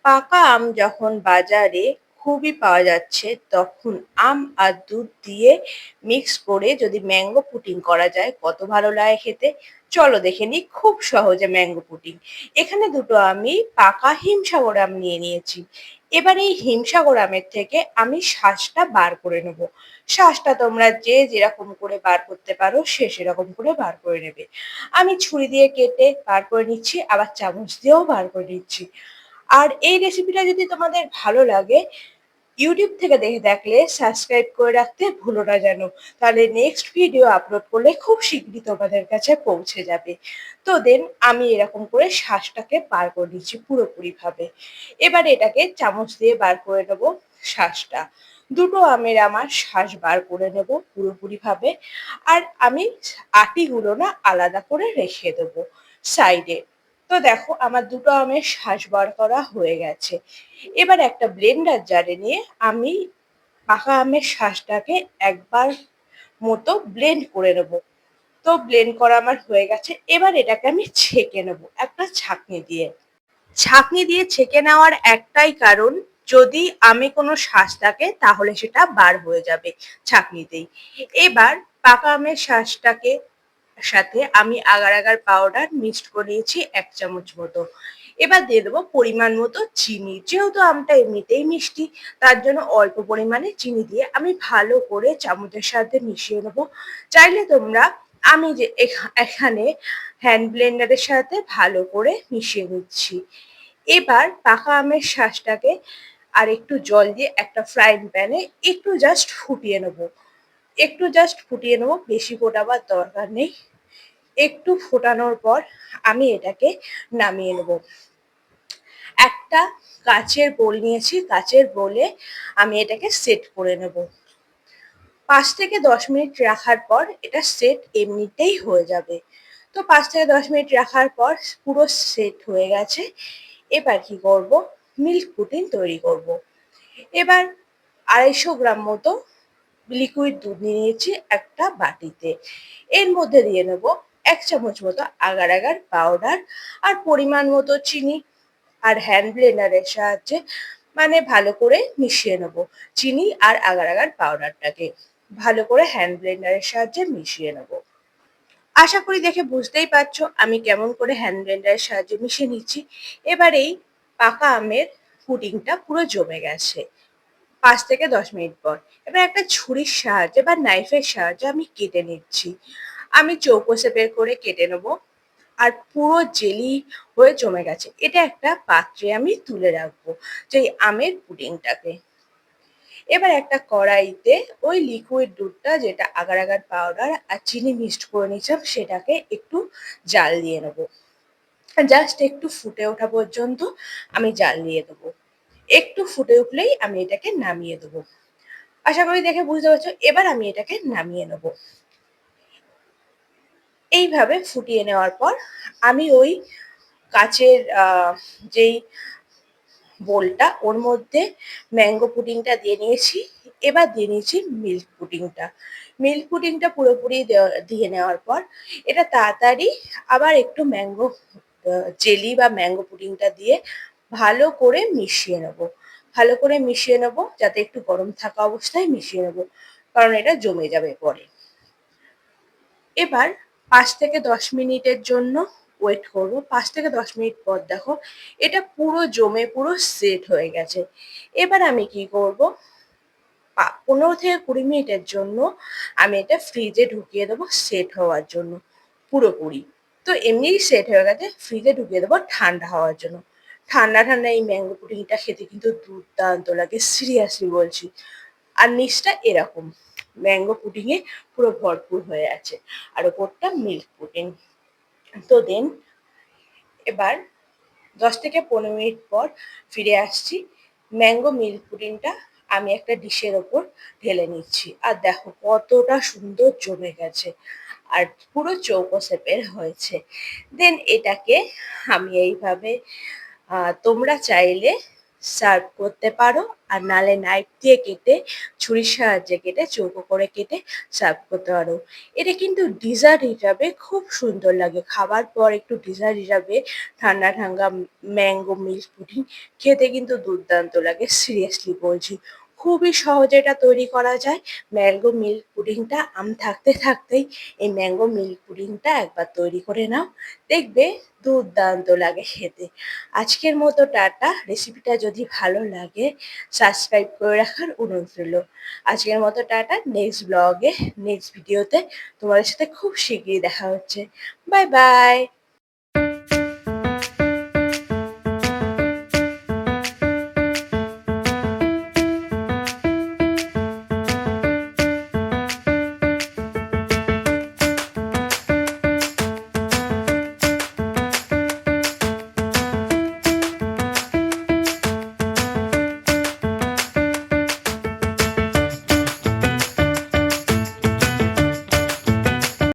পাকা আম যখন বাজারে খুবই পাওয়া যাচ্ছে, তখন আম আর দুধ দিয়ে মিক্স করে যদি ম্যাঙ্গো পুডিং করা যায় কত ভালো লাগে খেতে। চলো দেখে নিই খুব সহজে ম্যাঙ্গো পুডিং। এখানে দুটো আমি পাকা হিমসাগর আম নিয়ে নিয়েছি। এবার এই হিমসাগর আমের থেকে আমি শাঁসটা বার করে নেব। শাঁসটা তোমরা যে যেরকম করে বার করতে পারো সে সেরকম করে বার করে নেবে। আমি ছুরি দিয়ে কেটে বার করে নিচ্ছি, আবার চামচ দিয়েও বার করে নিচ্ছি। আর এই রেসিপিটা যদি তোমাদের ভালো লাগে, ইউটিউব থেকে দেখে থাকলে সাবস্ক্রাইব করে রাখতে ভুলো না যেন। তাহলে নেক্সট ভিডিও আপলোড করলে খুব শীঘ্রই তোমাদের কাছে পৌঁছে যাবে। তো দেন আমি এরকম করে শাঁসটাকে বার করে নিচ্ছি পুরোপুরিভাবে। এবার এটাকে চামচ দিয়ে বার করে নেবো শাঁসটা। দুটো আমের আমার শাঁস বার করে নেব পুরোপুরিভাবে। আর আমি আটিগুলো না আলাদা করে রেখে দেবো সাইডে। তো দেখো আমার দুটো আমের শাঁস বার করা হয়ে গেছে। এবার একটা ব্লেন্ডার জারে নিয়ে আমি পাকা আমের শাঁসটাকে একবার মতো ব্লেন্ড করে নেব। তো ব্লেন্ড করা আমার হয়ে গেছে। এবার এটাকে আমি ছেঁকে নেব একটা ছাঁকনি দিয়ে। ছাঁকনি দিয়ে ছেঁকে নেওয়ার একটাই কারণ, যদি আমে কোনো শাঁস থাকে তাহলে সেটা বার হয়ে যাবে ছাঁকনিতেই। এবার পাকা আমের শাঁসটাকে সাথে আমি আগার আগার পাউডার মিক্সড করে নিয়েছি ১ চামচ মতো। এবার দিয়ে দেবো পরিমাণ মতো চিনি। যেহেতু আমটা এমনিতেই মিষ্টি, তার জন্য অল্প পরিমাণে চিনি দিয়ে আমি ভালো করে চামচের সাথে মিশিয়ে নেবো। চাইলে তোমরা, আমি যে এখানে হ্যান্ড ব্লেন্ডারের সাথে ভালো করে মিশিয়ে নিচ্ছি। এবার পাকা আমের শাঁসটাকে আর একটু জল দিয়ে একটা ফ্রাইং প্যানে একটু জাস্ট ফুটিয়ে নেবো। একটু জাস্ট ফুটিয়ে নেবো, বেশি ফোটাবার দরকার নেই। একটু ফোটানোর পর আমি এটাকে নামিয়ে নেব। একটা কাচের বোল নিয়েছি, কাচের বোলে আমি এটাকে সেট করে নেব। ৫ থেকে ১০ মিনিট রাখার পর এটা সেট এমনিতেই হয়ে যাবে। তো ৫ থেকে ১০ মিনিট রাখার পর পুরো সেট হয়ে গেছে। এবার কি করব, মিল্ক পুডিং তৈরি করব। এবার ২৫০ গ্রাম মতো লিকুইড দুধ নিয়েছি একটা বাটিতে। এর মধ্যে দিয়ে নেব ১ চামচ মতো আগার আগার পাউডার আর পরিমাণ মতো চিনি। আর হ্যান্ড ব্লেন্ডারের সাহায্যে মানে ভালো করে মিশিয়ে নেব চিনি আর আগার আগার পাউডারটাকে। ভালো করে হ্যান্ড ব্লেন্ডারের সাহায্যে মিশিয়ে নেব। আশা করি দেখে বুঝতেই পারছো আমি কেমন করে হ্যান্ড ব্লেন্ডারের সাহায্যে মিশিয়ে নিচ্ছি। এবার এই পাকা আমের পুডিংটা পুরো জমে গেছে। ৫ থেকে ১০ মিনিট পর এবার একটা ছুরির সাহায্যে বা নাইফের সাহায্যে আমি কেটে নিচ্ছি। আমি চৌকো শেপের করে কেটে নেব। আর পুরো জেলি হয়ে জমে গেছে। এটা একটা পাত্রে আমি তুলে রাখবো, যে আমের পুডিংটাকে। এবার একটা কড়াইতে ওই লিকুইড দুধটা, যেটা আগার আগার পাউডার আর চিনি মিক্সড করে নিয়েছিলাম, সেটাকে একটু জাল দিয়ে নেবো। জাস্ট একটু ফুটে ওঠা পর্যন্ত আমি জাল দিয়ে দেবো। একটু ফুটে উঠলেই আমি এটাকে নামিয়ে দেবো। আশা করি দেখে বুঝতে পারছো। এবার আমি এটাকে নামিয়ে নেব। এইভাবে ফুটিয়ে নেওয়ার পর আমি ওই কাচের যেই বোলটা, ওর মধ্যে ম্যাঙ্গো পুডিংটা দিয়ে নিয়েছি। এবার দিয়ে নিয়েছি মিল্ক পুডিংটা। মিল্ক পুডিংটা পুরোপুরি দিয়ে নেওয়ার পর এটা তাড়াতাড়ি আবার একটু ম্যাঙ্গো জেলি বা ম্যাঙ্গো পুডিংটা দিয়ে ভালো করে মিশিয়ে নেব। ভালো করে মিশিয়ে নেব, যাতে একটু গরম থাকা অবস্থায় মিশিয়ে নেব, কারণ এটা জমে যাবে পরে। এবার ৫ থেকে ১০ মিনিটের জন্য ওয়েট করব। ৫ থেকে ১০ মিনিট পর দেখো এটা পুরো জমে পুরো সেট হয়ে গেছে। এবার আমি কি করব, ১৫ থেকে ২০ মিনিটের জন্য আমি এটা ফ্রিজে ঢুকিয়ে দেবো সেট হওয়ার জন্য পুরোপুরি। তো এমনিই সেট হয়ে গেছে, ফ্রিজে ঢুকিয়ে দেবো ঠান্ডা হওয়ার জন্য। ঠান্ডা ঠান্ডা এই ম্যাঙ্গো পুডিংটা খেতে কিন্তু দুর্দান্ত লাগে, সিরিয়াসলি বলছি। আর নিচটা এরকম ম্যাঙ্গো পুডিংয়ে পুরো ভরপুর হয়ে আছে, আর ওপরটা মিল্ক পুডিং। তো দেন এবার ১০ থেকে ১৫ মিনিট পর ফিরে আসছি। ম্যাঙ্গো মিল্ক পুডিংটা আমি একটা ডিশের ওপর ঢেলে নিচ্ছি। আর দেখো কতটা সুন্দর জমে গেছে আর পুরো চৌকো শেপের হয়েছে। দেন এটাকে আমি এইভাবে তোমরা চাইলে সার্ভ করতে পারো, আর নালে নাইফ দিয়ে কেটে, ছুরির সাহায্যে কেটে, চৌকো করে কেটে সার্ভ করতে পারো। এটা কিন্তু ডিজার্ট হিসাবে খুব সুন্দর লাগে। খাবার পর একটু ডিজার্ট হিসাবে ঠান্ডা ঠান্ডা ম্যাঙ্গো মিল্ক পুডিং খেতে কিন্তু দুর্দান্ত লাগে, সিরিয়াসলি বলছি। খুবই সহজে এটা তৈরি করা যায়। ম্যাঙ্গো মিল্ক পুডিংটা আম থাকতে থাকতেই এই ম্যাঙ্গো মিল্ক পুডিংটা একবার তৈরি করে নাও, দেখবে দুর্দান্ত লাগে খেতে। আজকের মতো টাটা। রেসিপিটা যদি ভালো লাগে সাবস্ক্রাইব করে রাখার অনুরোধ রইল। আজকের মতো টাটা। নেক্সট ব্লগে, নেক্সট ভিডিওতে তোমাদের সাথে খুব শিগগিরই দেখা হচ্ছে। Bye bye.